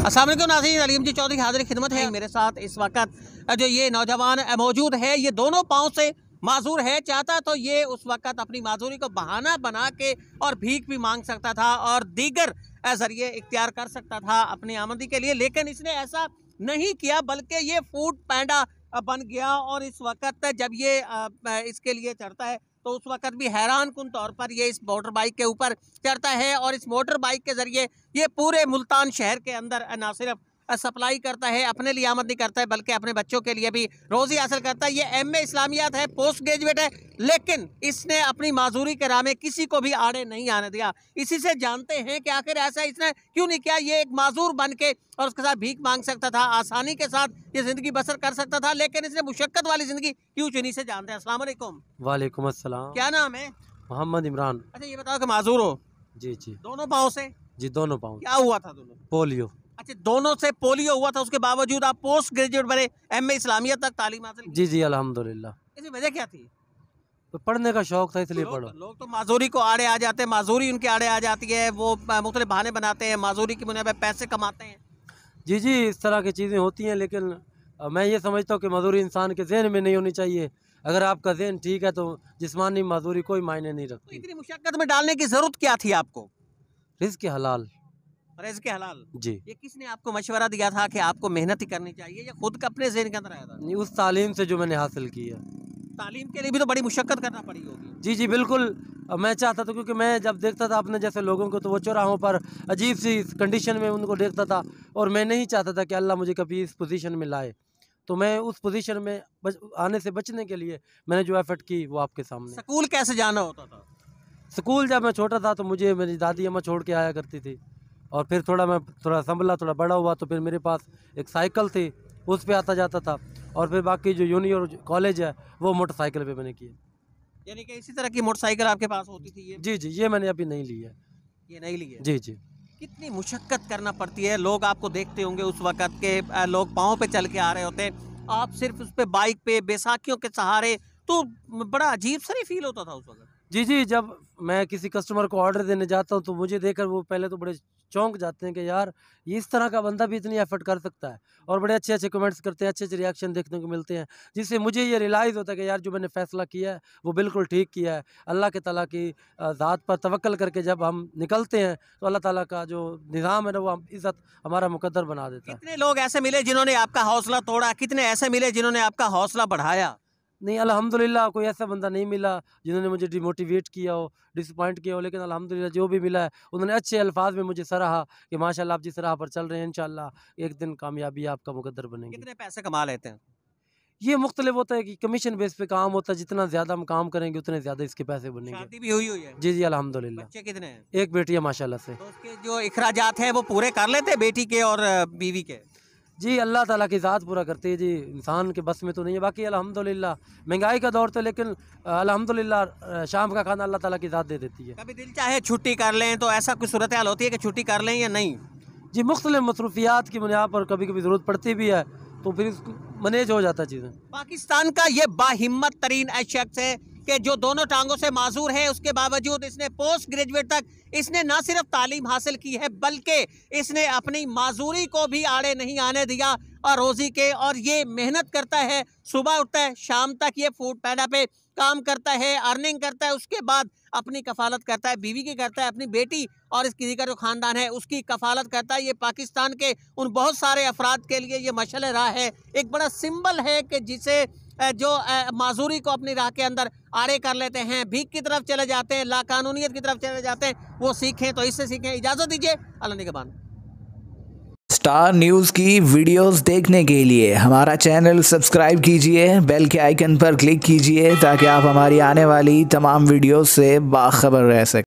अस्सलाम वालेकुम नाज़रीन, अलीम जी चौधरी हाजिर खिदमत है। मेरे साथ इस वक्त जो ये नौजवान मौजूद है, ये दोनों पाँव से माजूर है। चाहता तो ये उस वक्त अपनी माजूरी को बहाना बना के और भीख भी मांग सकता था और दीगर जरिए इख्तियार कर सकता था अपनी आमदनी के लिए, लेकिन इसने ऐसा नहीं किया बल्कि ये फूड पैंडा बन गया। और इस वक्त जब ये इसके लिए चढ़ता है तो उस वक्त भी हैरान कुन तौर पर ये इस मोटर बाइक के ऊपर चढ़ता है और इस मोटर बाइक के ज़रिए ये पूरे मुल्तान शहर के अंदर ना सिर्फ सप्लाई करता है, अपने लिए आमदनी करता है, बल्कि अपने बच्चों के लिए भी रोज़ी हासिल करता है। ये एमए इस्लामियात है, पोस्ट ग्रेजुएट है, लेकिन इसने अपनी माजूरी के राह में किसी को भी आड़े नहीं आने दिया। इसी से जानते हैं कि आखिर ऐसा इसने क्यों नहीं किया। ये एक माजूर बन के और उसके साथ भीख मांग सकता था, आसानी के साथ ये ज़िंदगी बसर कर सकता था, लेकिन इसने मुशक्क़त वाली ज़िंदगी क्यों चुनी से जानते हैं। अस्सलाम वालेकुम। वालेकुम अस्सलाम। क्या नाम है? मोहम्मद इमरान। अच्छा, ये बताओ कि माजूर हो? जी जी। दोनों पाँव से? जी दोनों पाँव। क्या हुआ था दोनों? पोलियो। अच्छा, दोनों से पोलियो हुआ था, उसके बावजूद आप पोस्ट ग्रेजुएट बने, एमए इस्लामिया तक तालीम हासिल की? जी जी अल्हम्दुलिल्लाह। इसकी वजह क्या थी? तो पढ़ने का शौक था इसलिए पढ़ो। लोग तो माजूरी को आड़े आ जाते हैं, माजूरी उनके आड़े आ जाती है, वो मुख्तलिफ बहाने बनाते हैं, माजूरी की बुनियाद पर पैसे कमाते हैं। जी जी, इस तरह की चीज़ें होती हैं, लेकिन मैं ये समझता हूँ कि मजदूरी इंसान के जहन में नहीं होनी चाहिए। अगर आपका जहन ठीक है तो जिस्मानी मजदूरी कोई मायने नहीं तो रखती। इतनी मुशक्कत में डालने की जरूरत क्या थी आपको? रिज़्क़ हलाल। रिज़्क़ हलाल। जी। ये किसने आपको मशवरा दिया था कि आपको मेहनत ही करनी चाहिए, या खुद का अपने ज़हन के अंदर आया था? नहीं, उस तालीम से जो मैंने हासिल की है। तालीम के लिए भी तो बड़ी मुशक्कत करना पड़ी होगी। जी जी बिल्कुल। मैं चाहता था, क्योंकि मैं जब देखता था अपने जैसे लोगों को तो वो चौराहों पर अजीब सी कंडीशन में उनको देखता था, और मैं नहीं चाहता था कि अल्लाह मुझे कभी इस पोजीशन में लाए। तो मैं उस पोजीशन में आने से बचने के लिए मैंने जो एफर्ट की वो आपके सामने। स्कूल कैसे जाना होता था? स्कूल जब मैं छोटा था तो मुझे मेरी दादी अम्मा छोड़ के आया करती थी, और फिर मैं संभला, थोड़ा बड़ा हुआ तो फिर मेरे पास एक साइकिल थी, उस पर आता जाता था, और फिर बाकी जो यूनी और कॉलेज है वो मोटरसाइकिल पे मैंने किए। यानी कि इसी तरह की मोटरसाइकिल आपके पास होती थी? ये जी जी, ये मैंने अभी नहीं ली है। ये नहीं ली है? जी जी। कितनी मुशक्कत करना पड़ती है। लोग आपको देखते होंगे उस वक़्त के लोग पाँव पे चल के आ रहे होते हैं, आप सिर्फ उस पे बाइक पे बैसाखियों के सहारे, तो बड़ा अजीब सा ही फील होता था उस वक़्त। जी जी, जब मैं किसी कस्टमर को ऑर्डर देने जाता हूँ तो मुझे देखकर वो पहले तो बड़े चौंक जाते हैं कि यार ये इस तरह का बंदा भी इतनी एफर्ट कर सकता है, और बड़े अच्छे अच्छे कमेंट्स करते हैं, अच्छे अच्छे रिएक्शन देखने को मिलते हैं, जिससे मुझे ये रियलाइज़ होता है कि यार जो मैंने फ़ैसला किया है वो बिल्कुल ठीक किया है। अल्लाह के ताला की ज़ात पर तवक्कल करके जब हम निकलते हैं तो अल्लाह ताला का जो निज़ाम है ना वो इज़्ज़त हमारा मुकद्दर बना देता है। कितने लोग ऐसे मिले जिन्होंने आपका हौसला तोड़ा? कितने ऐसे मिले जिन्होंने आपका हौसला बढ़ाया? नहीं, अल्हम्दुलिल्लाह कोई ऐसा बंदा नहीं मिला जिन्होंने मुझे डिमोटिवेट किया हो, डिसअपॉइंट किया हो, लेकिन अल्हम्दुलिल्लाह जो भी मिला है उन्होंने अच्छे अल्फाज में मुझे सराहा कि माशाल्लाह आप जिस राह पर चल रहे हैं इंशाल्लाह एक दिन कामयाबी आपका मुकद्दर बनेगी। कितने पैसे कमा लेते हैं? ये मुख्तलिफ होता है कि कमीशन बेस पे काम होता है, जितना ज़्यादा हम काम करेंगे उतने ज़्यादा इसके पैसे बनेंगे। शादी भी हुई है? जी जी अल्हम्दुलिल्लाह। बच्चे कितने हैं? एक बेटी है माशाल्लाह से। तो उसके जो इखराजात हैं वो पूरे कर लेते हैं बेटी के और बीवी के? जी अल्लाह ताला की ज़ात पूरा करती है जी, इंसान के बस में तो नहीं है। बाकी अल्हम्दुलिल्लाह महंगाई का दौर तो, लेकिन अल्हम्दुलिल्लाह शाम का खाना अल्लाह ताला की ज़ात दे देती है। कभी दिल चाहे छुट्टी कर लें तो ऐसा कुछ सूरत हाल होती है कि छुट्टी कर लें या नहीं? जी मुख्तलिफ मसरूफियात की बुनियाद पर कभी कभी ज़रूरत पड़ती भी है, तो फिर मैनेज हो जाता है चीज़ें। पाकिस्तान का ये बाहिम्मत तरीन शख्स है कि जो दोनों टांगों से माजूर है, उसके बावजूद इसने पोस्ट ग्रेजुएट तक इसने ना सिर्फ तालीम हासिल की है बल्कि इसने अपनी माजूरी को भी आड़े नहीं आने दिया और रोज़ी के, और ये मेहनत करता है, सुबह उठता है शाम तक ये फूड पैडा पे काम करता है, अर्निंग करता है, उसके बाद अपनी कफालत करता है, बीवी की करता है, अपनी बेटी और इसकी दीगर जो ख़ानदान है उसकी कफालत करता है। ये पाकिस्तान के उन बहुत सारे अफराद के लिए ये मशअल राह है, एक बड़ा सिंबल है कि जिसे जो माजूरी को अपनी राह के अंदर आड़े कर लेते हैं, भीख की तरफ चले जाते हैं, लाकानूनियत की तरफ चले जाते हैं, वो सीखें तो इससे सीखें। इजाज़त दीजिए, अल्लाह निगहबान। स्टार न्यूज़ की वीडियोस देखने के लिए हमारा चैनल सब्सक्राइब कीजिए, बेल के आइकन पर क्लिक कीजिए ताकि आप हमारी आने वाली तमाम वीडियोस से बाखबर रह सकें।